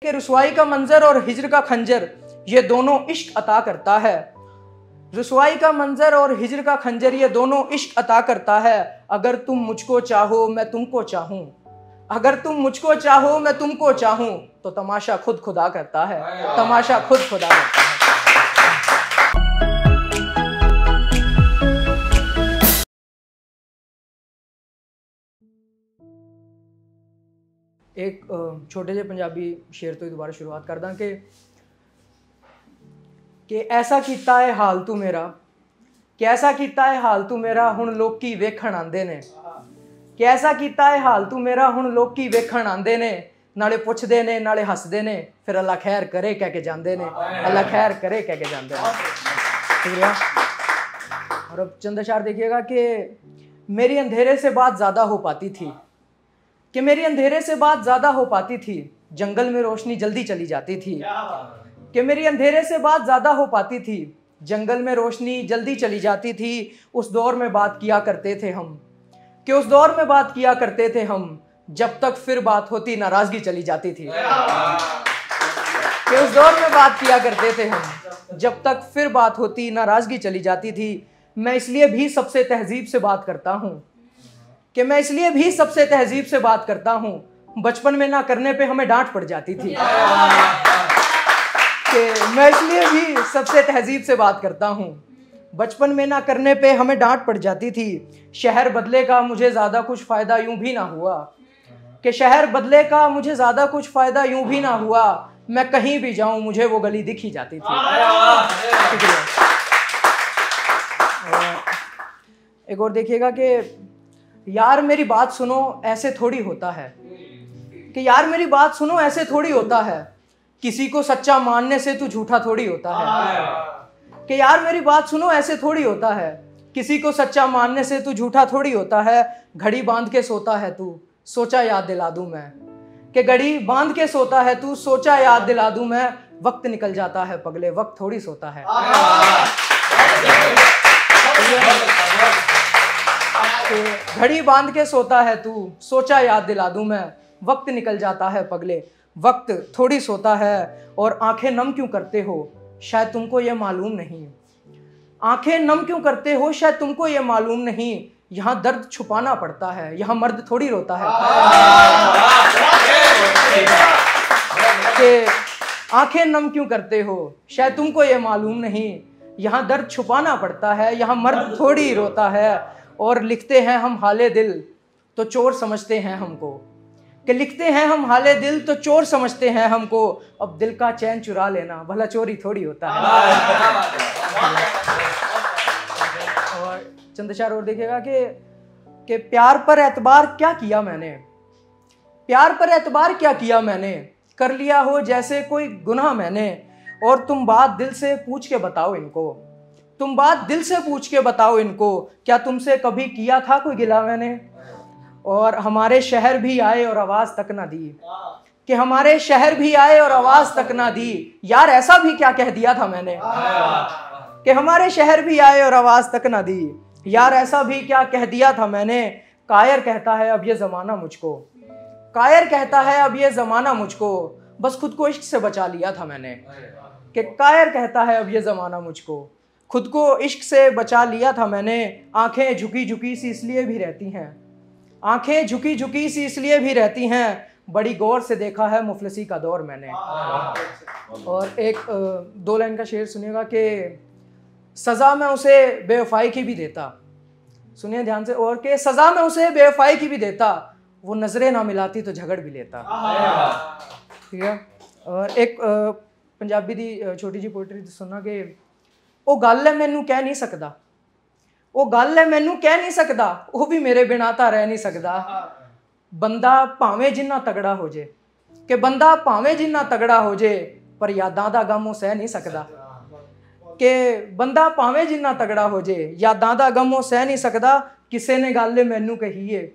कि रुसवाई का मंजर और हिज्र का खंजर ये दोनों इश्क अता करता है। रुसवाई का मंजर और हिज्र का खंजर ये दोनों इश्क अता करता है। अगर तुम मुझको चाहो मैं तुमको चाहूं, अगर तुम मुझको चाहो मैं तुमको चाहूं, तो तमाशा खुद खुदा करता है, तमाशा खुद खुदा करता है। एक छोटे ਜਿਹੇ ਪੰਜਾਬੀ ਸ਼ੇਰ ਤੋਂ ਦੁਬਾਰਾ ਸ਼ੁਰੂਆਤ ਕਰਦਾ ਕਿ ਐਸਾ ਕੀਤਾ ਹੈ ਹਾਲ ਤੂੰ ਮੇਰਾ, ਕਿ ਐਸਾ ਕੀਤਾ ਹੈ ਹਾਲ ਤੂੰ ਮੇਰਾ, ਹੁਣ ਲੋਕੀ ਵੇਖਣ ਆਂਦੇ ਨੇ। ਕਿ ਐਸਾ ਕੀਤਾ ਹੈ ਹਾਲ ਤੂੰ ਮੇਰਾ, ਹੁਣ ਲੋਕੀ ਵੇਖਣ ਆਂਦੇ ਨੇ। ਨਾਲੇ ਪੁੱਛਦੇ ਨੇ ਨਾਲੇ ਹੱਸਦੇ ਨੇ, ਫਿਰ ਅੱਲਾ ਖੈਰ ਕਰੇ ਕਹਿ ਕੇ ਜਾਂਦੇ ਨੇ, ਅੱਲਾ खैर करे कह के जानते हैं। शुक्रिया। और अब चंद अशार देखिएगा कि मेरी अंधेरे से बात ज़्यादा हो पाती थी, कि मेरी अंधेरे से बात ज़्यादा हो पाती थी, जंगल में रोशनी जल्दी चली जाती थी। कि मेरी अंधेरे से बात ज़्यादा हो पाती थी, जंगल में रोशनी जल्दी चली जाती थी। उस दौर में बात किया करते थे हम, कि उस दौर में बात किया करते थे हम, जब तक फिर बात होती नाराज़गी चली जाती थी। कि उस दौर में बात किया करते थे हम, जब तक फिर बात होती नाराज़गी चली जाती थी। मैं इसलिए भी सबसे तहजीब से बात करता हूँ, कि मैं इसलिए भी सबसे तहजीब से बात करता हूँ, बचपन में ना करने पे हमें डांट पड़ जाती थी। कि मैं इसलिए भी सबसे तहजीब से बात करता हूँ, बचपन में ना करने पे हमें डांट पड़ जाती थी। शहर बदले का मुझे ज़्यादा कुछ फ़ायदा यूं भी ना हुआ, कि शहर बदले का मुझे ज़्यादा कुछ फ़ायदा यूं भी ना हुआ, मैं कहीं भी जाऊं मुझे वो गली दिख ही जाती थी। एक और देखिएगा कि यार मेरी बात सुनो ऐसे थोड़ी होता है, कि यार मेरी बात सुनो ऐसे थोड़ी होता है, किसी को सच्चा मानने से तू झूठा थोड़ी होता है। कि यार मेरी बात सुनो ऐसे थोड़ी होता है, किसी को सच्चा मानने से तू झूठा थोड़ी होता है। घड़ी बांध के सोता है तू, सोचा याद दिला दूं मैं, कि घड़ी बांध के सोता है तू, सोचा याद दिला दूं मैं। वक्त निकल जाता है पगले, वक्त थोड़ी सोता है। घड़ी बांध के सोता है तू, सोचा याद दिला दूं मैं। वक्त निकल जाता है पगले, वक्त थोड़ी सोता है। और आंखें नम क्यों करते हो शायद तुमको ये मालूम नहीं, आंखें नम क्यों करते हो शायद तुमको ये मालूम नहीं। यहाँ दर्द छुपाना पड़ता है, यहाँ मर्द थोड़ी रोता है। कि आंखें नम क्यों करते हो शायद तुमको ये मालूम नहीं, यहाँ दर्द छुपाना पड़ता है, यहाँ मर्द थोड़ी रोता है। और लिखते हैं हम हाले दिल तो चोर समझते हैं हमको, कि लिखते हैं हम हाले दिल तो चोर समझते हैं हमको। अब दिल का चैन चुरा लेना भला चोरी थोड़ी होता है। और चंद अशार और देखिएगा कि प्यार पर एतबार क्या किया मैंने, प्यार पर एतबार क्या किया मैंने, कर लिया हो जैसे कोई गुनाह मैंने। और तुम बात दिल से पूछ के बताओ इनको, तुम बात दिल से पूछ के बताओ इनको, क्या तुमसे कभी किया था कोई गिला मैंने। और हमारे शहर भी आए और आवाज़ तक ना दी, कि हमारे शहर भी आए और आवाज़ तक ना दी। यार ऐसा भी क्या कह दिया था मैंने, कि हमारे शहर भी आए और आवाज़ तक ना दी। यार ऐसा भी क्या कह दिया था मैंने। कायर कहता है अब ये ज़माना मुझको, कायर कहता है अब ये ज़माना मुझको, बस खुद को इश्क से बचा लिया था मैंने। कि कायर कहता है अब ये ज़माना मुझको, खुद को इश्क से बचा लिया था मैंने। आंखें झुकी झुकी सी इसलिए भी रहती हैं, आंखें झुकी झुकी सी इसलिए भी रहती हैं, बड़ी गौर से देखा है मुफलिसी का दौर मैंने। और एक 2 लाइन का शेर सुनिएगा कि सज़ा मैं उसे बेवफाई की भी देता, सुनिए ध्यान से, और कि सज़ा मैं उसे बेवफाई की भी देता, वो नज़रें ना मिलाती तो झगड़ भी लेता। ठीक है। और एक पंजाबी दी छोटी जी पोइट्री सुनना कि ਉਹ ਗੱਲ ਹੈ ਮੈਨੂੰ ਕਹਿ ਨਹੀਂ ਸਕਦਾ, ਉਹ ਗੱਲ ਹੈ ਮੈਨੂੰ ਕਹਿ ਨਹੀਂ ਸਕਦਾ, ਉਹ ਵੀ ਮੇਰੇ ਬਿਨਾਂ ਤਾਂ ਰਹਿ ਨਹੀਂ ਸਕਦਾ। ਬੰਦਾ ਭਾਵੇਂ ਜਿੰਨਾ ਤਗੜਾ ਹੋ ਜੇ, ਕਿ ਬੰਦਾ ਭਾਵੇਂ ਜਿੰਨਾ ਤਗੜਾ ਹੋ ਜੇ, ਪਰ ਯਾਦਾਂ ਦਾ ਗਮ ਉਹ ਸਹਿ ਨਹੀਂ ਸਕਦਾ। ਕਿ ਬੰਦਾ ਭਾਵੇਂ ਜਿੰਨਾ ਤਗੜਾ ਹੋ ਜੇ, ਯਾਦਾਂ ਦਾ ਗਮ ਉਹ ਸਹਿ ਨਹੀਂ ਸਕਦਾ। ਕਿਸੇ ਨੇ ਗੱਲ ਮੈਨੂੰ ਕਹੀ ਏ,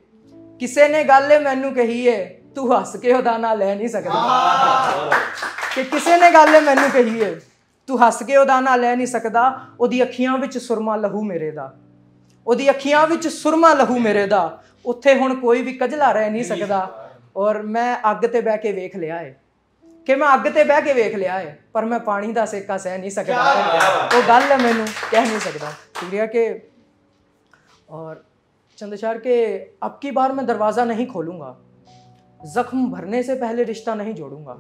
ਕਿਸੇ ਨੇ ਗੱਲ ਮੈਨੂੰ ਕਹੀ ਏ, ਤੂੰ ਹੱਸ ਕੇ ਉਹਦਾ ਨਾਂ ਲੈ ਨਹੀਂ ਸਕਦਾ। ਕਿ ਕਿਸੇ ਨੇ ਗੱਲ ਮੈਨੂੰ ਕਹੀ ਏ, ਤੂੰ ਹੱਸ ਕੇ ਉਹਦਾ ਨਾਂ ਲੈ ਨਹੀਂ ਸਕਦਾ। ਉਹਦੀ ਅੱਖੀਆਂ ਵਿੱਚ ਸੁਰਮਾ ਲਹੂ ਮੇਰੇ ਦਾ, ਉਹਦੀ ਅੱਖੀਆਂ ਵਿੱਚ ਸੁਰਮਾ ਲਹੂ ਮੇਰੇ ਦਾ, ਉੱਥੇ ਹੁਣ ਕੋਈ ਵੀ ਕਜਲਾ ਰਹਿ ਨਹੀਂ ਸਕਦਾ। ਔਰ ਮੈਂ ਅੱਗ ਤੇ ਬਹਿ ਕੇ ਵੇਖ ਲਿਆ ਏ, कि मैं अग ते बह के वेख लिया है पर मैं पानी दा सेका सह नहीं सकता। वो गल है मैनू कह नहीं सकता। शुक्रिया के और चंदशार के अब की बार मैं दरवाज़ा नहीं खोलूँगा, जख्म भरने से पहले रिश्ता नहीं जोड़ूंगा।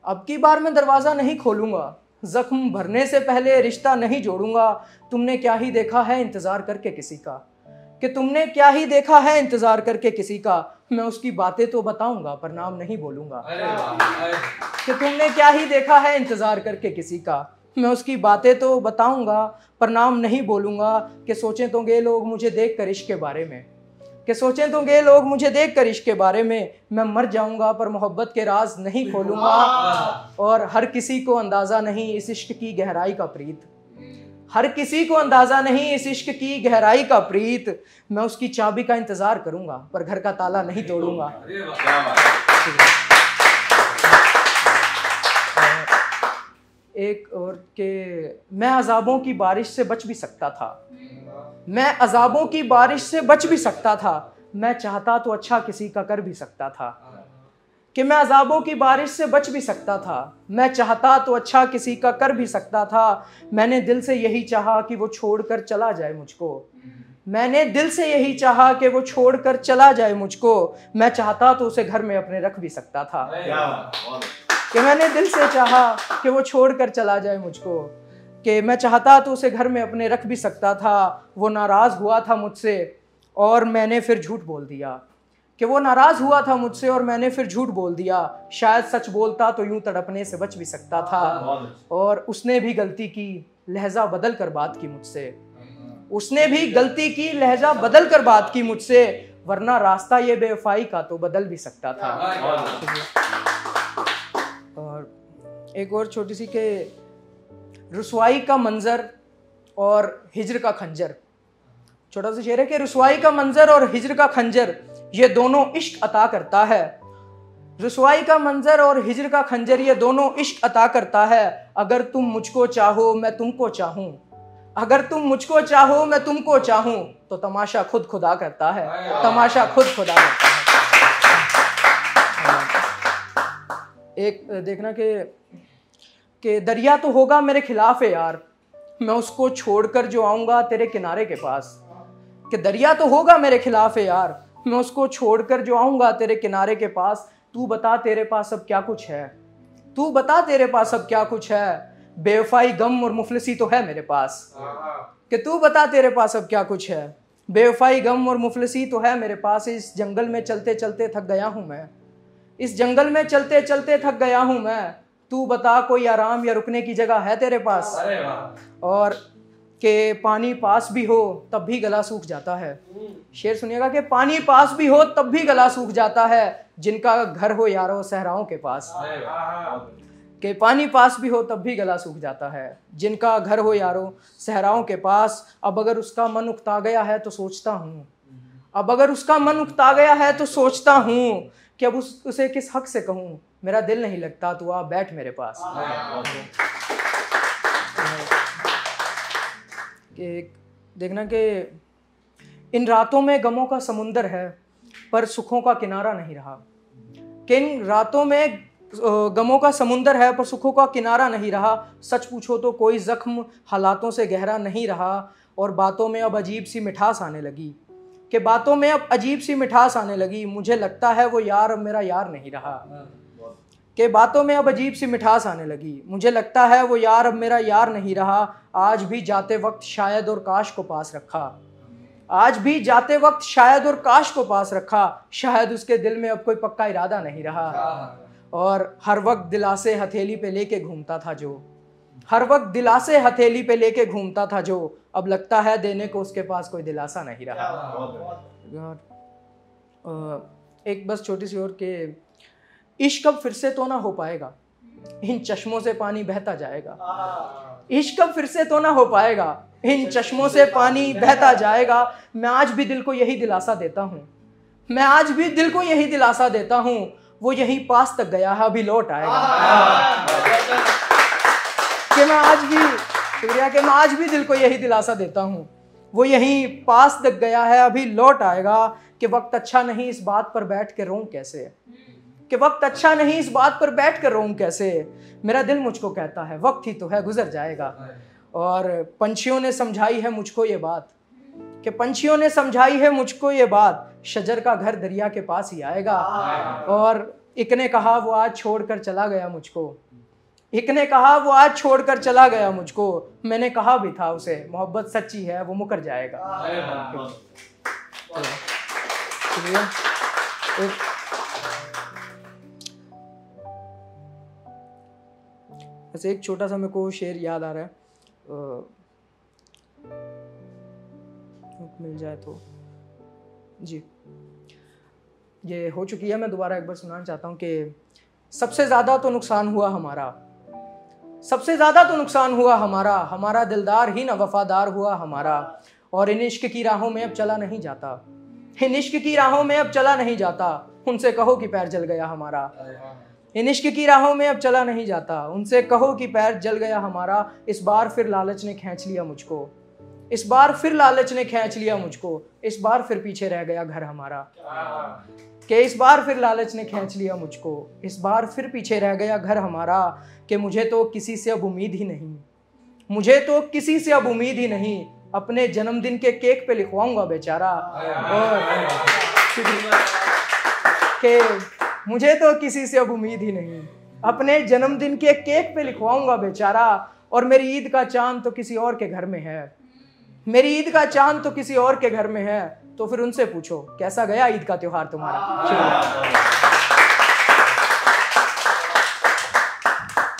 अब की बार मैं दरवाज़ा नहीं खोलूँगा, जख्म भरने से पहले रिश्ता नहीं जोड़ूंगा। तुमने क्या ही देखा है इंतज़ार करके किसी का, कि तुमने क्या ही देखा है इंतज़ार करके किसी का। मैं उसकी बातें तो बताऊंगा पर नाम नहीं बोलूँगा। कि तुमने क्या ही देखा है इंतज़ार करके किसी का, मैं उसकी बातें तो बताऊंगा पर नाम नहीं बोलूँगा। कि सोचें तो गे लोग मुझे देख कर इश्क के बारे में, कि सोचें तो गे लोग मुझे देख कर इश्क के बारे में। मैं मर जाऊंगा पर मोहब्बत के राज नहीं खोलूँगा। और हर किसी को अंदाज़ा नहीं इस इश्क की गहराई का प्रीत, हर किसी को अंदाज़ा नहीं इस इश्क की गहराई का प्रीत। मैं उसकी चाबी का इंतज़ार करूँगा पर घर का ताला नहीं तोड़ूंगा। एक और के मैं अजाबों की बारिश से बच भी सकता था, मैं अजाबों की बारिश से बच भी सकता था। मैं चाहता तो अच्छा किसी का कर भी सकता था। कि मैं अजाबों की बारिश से बच भी सकता था, मैं चाहता तो अच्छा किसी का कर भी सकता था। मैंने दिल से यही चाहा कि वो छोड़कर चला जाए मुझको, मैंने दिल से यही चाहा कि वो छोड़कर चला जाए मुझको। मैं चाहता तो उसे घर में अपने रख भी सकता था। कि मैंने दिल से चाहा कि वो छोड़कर चला जाए मुझको, कि मैं चाहता तो उसे घर में अपने रख भी सकता था। वो नाराज़ हुआ था मुझसे और मैंने फिर झूठ बोल दिया, कि वो नाराज़ हुआ था मुझसे और मैंने फिर झूठ बोल दिया। शायद सच बोलता तो यूं तड़पने से बच भी सकता था। और उसने भी गलती की लहजा बदल कर बात की मुझसे, उसने भी गलती की लहजा बदल कर बात की मुझसे। वरना रास्ता ये बेवफाई का तो बदल भी सकता था। और एक और छोटी सी के रुसवाई का मंजर और हिज्र का खंजर। छोटा सा शेर है कि रुसवाई का मंजर और हिज्र का खंजर ये दोनों इश्क अता करता है। रुसवाई का मंजर और हिज्र का खंजर ये दोनों इश्क अता करता है। अगर तुम मुझको चाहो मैं तुमको चाहूं, अगर तुम मुझको चाहो मैं तुमको चाहूं, तो तमाशा खुद खुदा करता है, तमाशा खुद खुदा करता है। एक देखना कि दरिया तो होगा मेरे खिलाफ है यार, मैं उसको छोड़कर जो आऊँगा तेरे किनारे के पास। कि दरिया तो होगा मेरे खिलाफ है यार, मैं उसको छोड़कर जो आऊँगा तेरे किनारे के पास। तू बता तेरे पास अब क्या कुछ है, तू बता तेरे पास अब क्या कुछ है। बेवफाई गम और मुफलिसी तो है मेरे पास। कि तू बता तेरे पास अब क्या कुछ है, बेवफाई गम और मुफलिसी तो है मेरे पास। इस जंगल में चलते चलते थक गया हूँ मैं, इस जंगल में चलते चलते थक गया हूँ मैं। तू बता कोई आराम या रुकने की जगह है तेरे पास। और कि पानी पास भी हो तब भी गला सूख जाता है। शेर सुनिएगा कि पानी पास भी हो तब भी गला सूख जाता है, जिनका घर हो यारो सहराओं के पास। कि पानी पास भी हो तब भी गला सूख जाता है, जिनका घर हो यारो सहराओं के पास। अब अगर उसका मन उकता गया है तो सोचता हूँ, अब अगर उसका मन उकता गया है तो सोचता हूँ कि अब उसे किस हक से कहूँ मेरा दिल नहीं लगता, तू आ बैठ मेरे पास। कि देखना कि इन रातों में गमों का समुंदर है पर सुखों का किनारा नहीं रहा। कि इन रातों में गमों का समुंदर है पर सुखों का किनारा नहीं रहा। सच पूछो तो कोई जख्म हालातों से गहरा नहीं रहा। और बातों में अब अजीब सी मिठास आने लगी, कि बातों में अब अजीब सी मिठास आने लगी। मुझे लगता है वो यार अब मेरा यार नहीं रहा। कि बातों में अब अजीब सी मिठास आने लगी, मुझे लगता है वो यार अब मेरा यार नहीं रहा। आज भी जाते वक्त शायद और काश को पास रखा, आज भी जाते वक्त शायद और काश को पास रखा। शायद उसके दिल में अब कोई पक्का इरादा नहीं रहा। और हर वक्त दिलासे हथेली पे लेके घूमता था जो, हर वक्त दिलासे हथेली पे लेके घूमता था जो। अब लगता है देने को उसके पास कोई दिलासा नहीं रहा। एक बस छोटी सी और के इश्क अब फिर से तो ना हो पाएगा, इन चश्मों से पानी बहता जाएगा। इश्क अब फिर से तो ना हो पाएगा, इन चश्मों से पानी बहता जाएगा। मैं आज भी दिल को यही दिलासा देता हूँ, मैं आज भी दिल को यही दिलासा देता हूँ। वो यही पास तक गया है अभी लौट आएगा। कि मैं आज भी शुक्रिया कि मैं आज भी दिल को यही दिलासा देता हूँ, वो यही पास तक गया है अभी लौट आएगा। कि वक्त अच्छा नहीं इस बात पर बैठ के रोऊं कैसे, कि वक्त अच्छा नहीं, इस बात पर बैठ कर रोऊं कैसे। मेरा दिल मुझको कहता है वक्त ही तो है, गुजर जाएगा। और पंछियों ने समझाई है मुझको ये बात, कि पंछियों ने समझाई है मुझको ये बात, शजर का घर दरिया के पास ही आएगा। और एक ने कहा वो आज छोड़कर चला गया मुझको, एक ने कहा वो आज छोड़कर चला गया मुझको, मैंने कहा भी था उसे मोहब्बत सच्ची है वो मुकर जाएगा। ऐसे एक छोटा सा मेरे को शेर याद आ रहा है, मिल जाए तो जी। ये हो चुकी है, मैं दोबारा एक बार सुनाना चाहता हूँ कि सबसे ज़्यादा तो नुकसान हुआ हमारा, सबसे ज़्यादा तो नुकसान हुआ हमारा, हमारा दिलदार ही ना वफादार हुआ हमारा। और इन इश्क की राहों में अब चला नहीं जाता, इन इश्क की राहों में अब चला नहीं जाता, उनसे कहो कि पैर जल गया हमारा। इन इश्क की राहों में अब चला नहीं जाता, उनसे कहो कि पैर जल गया हमारा। इस बार फिर लालच ने खींच लिया मुझको, इस बार फिर लालच ने खींच लिया मुझको, इस बार फिर पीछे रह गया घर हमारा। कि इस बार फिर लालच ने खींच लिया मुझको, इस बार फिर पीछे रह गया घर हमारा। कि मुझे तो किसी से अब उम्मीद ही नहीं, मुझे तो किसी से अब उम्मीद ही नहीं, अपने जन्मदिन के केक पे लिखवाऊंगा बेचारा। और कि मुझे तो किसी से अब उम्मीद ही नहीं, अपने जन्मदिन के केक पे लिखवाऊंगा बेचारा। और मेरी ईद का चांद तो किसी और के घर में है, मेरी ईद का चांद तो किसी और के घर में है। तो फिर उनसे पूछो कैसा गया ईद का त्योहार तुम्हारा।